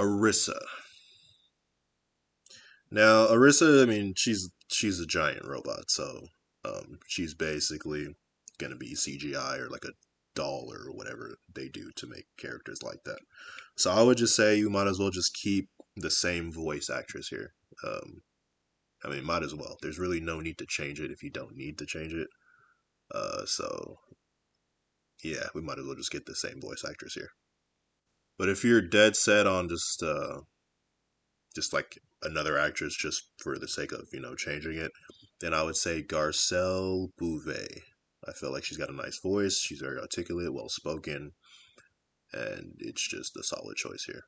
Orisa. Now, Orisa, I mean, she's a giant robot, so she's basically gonna be CGI or like a doll or whatever they do to make characters like that. So I would just say you might as well just keep the same voice actress here. Um, I mean, might as well. There's really no need to change it if you don't need to change it. So yeah, we might as well just get the same voice actress here. But if you're dead set on just like another actress just for the sake of changing it, then I would say Garcelle Bouvet. I feel like she's got a nice voice. She's very articulate, well spoken, and it's just a solid choice here.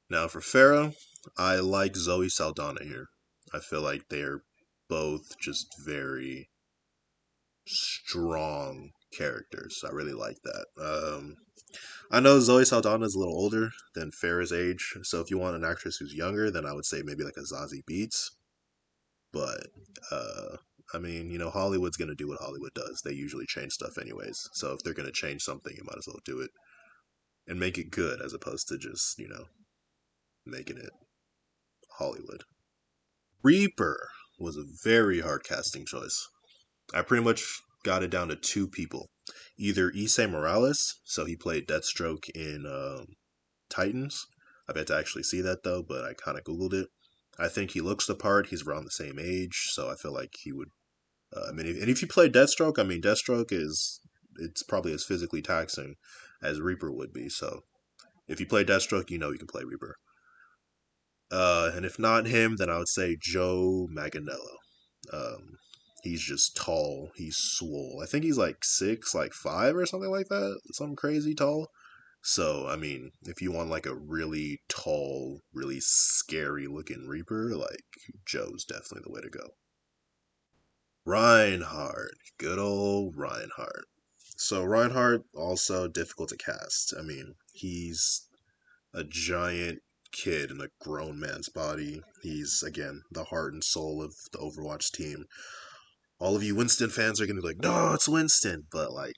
Now for Pharah, I like Zoe Saldana here. I feel like they're both just very strong characters. I really like that. I know Zoe Saldana is a little older than Farrah's age, so if you want an actress who's younger, then I would say maybe like a Zazie Beetz. But uh, I mean, Hollywood's gonna do what Hollywood does. They usually change stuff anyways. So if they're gonna change something, you might as well do it and make it good, as opposed to just making it Hollywood. Reaper was a very hard casting choice. I pretty much got it down to two people. Either Issei Morales, so he played Deathstroke in Titans. I've yet to actually see that though, but I kind of Googled it. I think he looks the part. He's around the same age, so I feel like he would. I mean, if you play Deathstroke, I mean, Deathstroke it's probably as physically taxing as Reaper would be. So if you play Deathstroke, you can play Reaper. And if not him, then I would say Joe Manganiello. Um, he's just tall. He's swole. I think he's like 6, like 5 or something like that. Something crazy tall. So, I mean, if you want like a really tall, really scary looking Reaper, like Joe's definitely the way to go. Reinhardt. Good old Reinhardt. So, Reinhardt also difficult to cast. I mean, he's a giant kid in a grown man's body. He's, again, the heart and soul of the Overwatch team. All of you Winston fans are going to be like, no, it's Winston. But, like,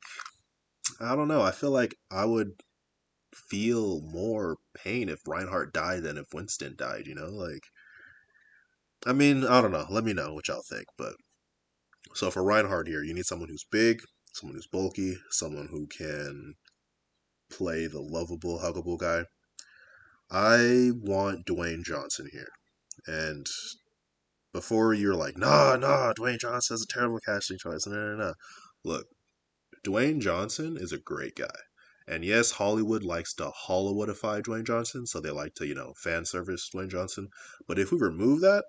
I don't know. I feel like I would feel more pain if Reinhardt died than if Winston died. Like, I mean, I don't know. Let me know what y'all think. But so for Reinhardt here, you need someone who's big, someone who's bulky, someone who can play the lovable, huggable guy. I want Dwayne Johnson here. And before you're like, nah, Dwayne Johnson is a terrible casting choice. No. Look, Dwayne Johnson is a great guy. And yes, Hollywood likes to Hollywoodify Dwayne Johnson, so they like to, fan service Dwayne Johnson. But if we remove that,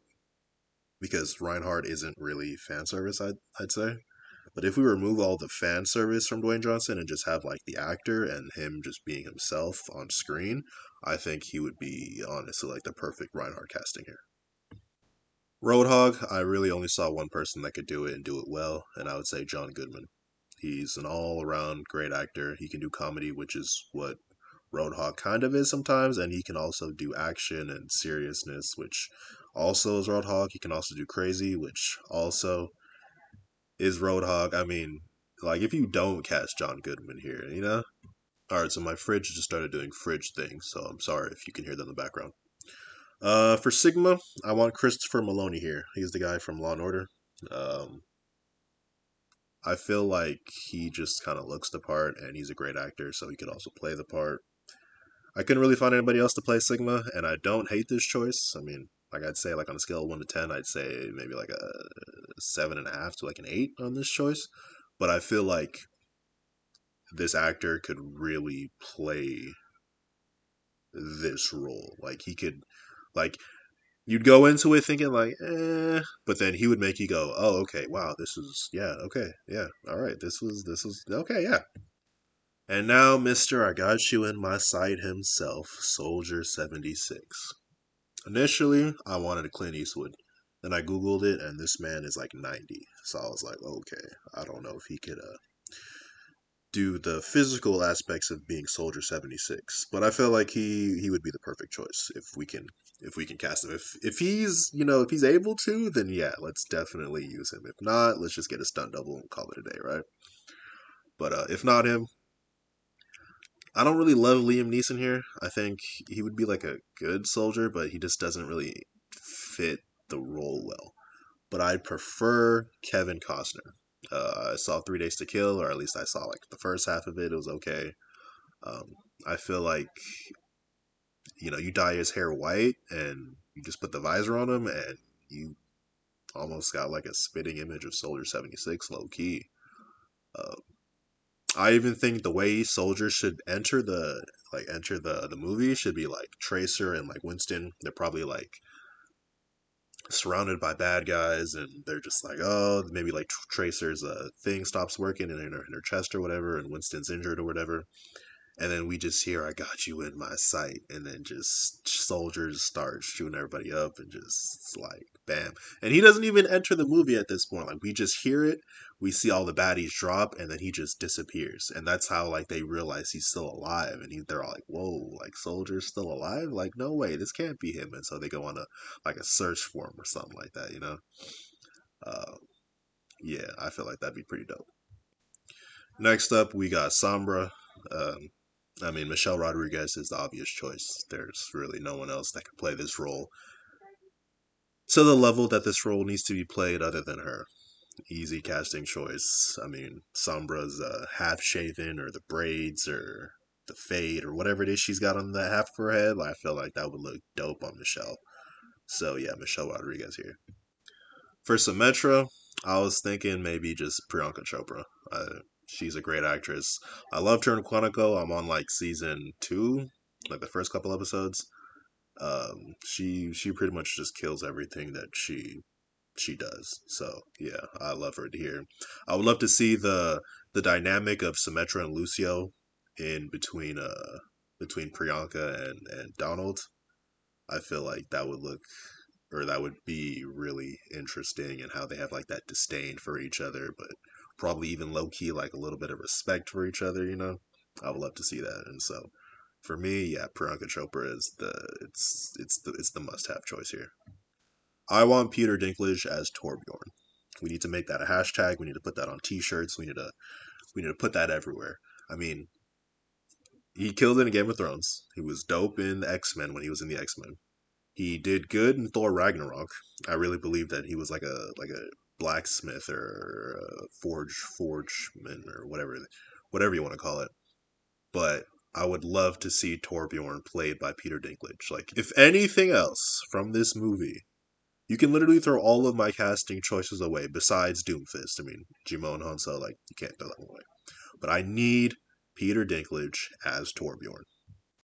because Reinhardt isn't really fan service, I'd say. But if we remove all the fan service from Dwayne Johnson and just have like the actor and him just being himself on screen, I think he would be honestly like the perfect Reinhardt casting here. Roadhog, I really only saw one person that could do it and do it well, and I would say John Goodman. He's an all around great actor. He can do comedy, which is what Roadhog kind of is sometimes, and he can also do action and seriousness, which also is Roadhog. He can also do crazy, which also is Roadhog. I mean, like, if you don't cast John Goodman here. Alright, so my fridge just started doing fridge things, so I'm sorry if you can hear that in the background. For Sigma, I want Christopher Maloney here. He's the guy from Law and Order. Um, I feel like he just kind of looks the part, and he's a great actor, so he could also play the part. I couldn't really find anybody else to play Sigma, and I don't hate this choice. I mean, like I'd say, like on a scale of 1 to 10, I'd say maybe like a 7.5 to like an 8 on this choice. But I feel like this actor could really play this role. Like he could, like you'd go into it thinking like, but then he would make you go, oh, okay, wow, this is yeah, okay, yeah, all right, this was okay, yeah. And now, Mister, I got you in my sight himself, Soldier 76. Initially, I wanted a Clint Eastwood. Then I googled it, and this man is like 90. So I was like, okay, I don't know if he could do the physical aspects of being Soldier 76. But I feel like he would be the perfect choice if we can cast him. If he's able to, then yeah, let's definitely use him. If not, let's just get a stunt double and call it a day, right? But if not him, I don't really love Liam Neeson here. I think he would be like a good soldier, but he just doesn't really fit the role well. But I'd prefer Kevin Costner. I saw 3 Days to Kill, or at least I saw like the first half of it. It was okay. Um, I feel like you dye his hair white and you just put the visor on him, and you almost got like a spitting image of Soldier 76, low key. Uh, I even think the way soldiers should enter the movie should be like Tracer and like Winston. They're probably like surrounded by bad guys, and they're just like, oh, maybe like Tracer's thing stops working in her chest or whatever, and Winston's injured or whatever, and then we just hear, I got you in my sight, and then just soldiers start shooting everybody up, and just like bam. And he doesn't even enter the movie at this point. Like, we just hear it, we see all the baddies drop, and then he just disappears. And that's how like they realize he's still alive, and they're all like, whoa, like Soldier's still alive? Like, no way, this can't be him. And so they go on a search for him or something like that. uh yeah, I feel like that'd be pretty dope. Next up, we got Sombra. um I mean, Michelle Rodriguez is the obvious choice. There's really no one else that can play this role to the level that this role needs to be played other than her. Easy casting choice. I mean, Sombra's half shaven, or the braids, or the fade, or whatever it is she's got on the half of her head. I feel like that would look dope on Michelle. So yeah, Michelle Rodriguez here. For Symmetra, I was thinking maybe just Priyanka Chopra. She's a great actress. I loved her in Quantico. I'm on like season 2, like the first couple episodes. She pretty much just kills everything that she does. So yeah, I love her here. I would love to see the dynamic of Symmetra and Lucio in between Priyanka and Donald. I feel like that would be really interesting, and how they have like that disdain for each other, but probably even low key like a little bit of respect for each other. I would love to see that. And so for me, yeah, Priyanka Chopra is the must have choice here. I want Peter Dinklage as Torbjorn. We need to make that a hashtag. We need to put that on T-shirts. We need to put that everywhere. I mean, he killed it in Game of Thrones. He was dope in X-Men when he was in the X-Men. He did good in Thor Ragnarok. I really believe that he was like a blacksmith, or a forgeman, or whatever you want to call it. But I would love to see Torbjorn played by Peter Dinklage. Like, if anything else from this movie, you can literally throw all of my casting choices away besides Doomfist. I mean, Jimon Hanso, like, you can't throw that one away. But I need Peter Dinklage as Torbjorn.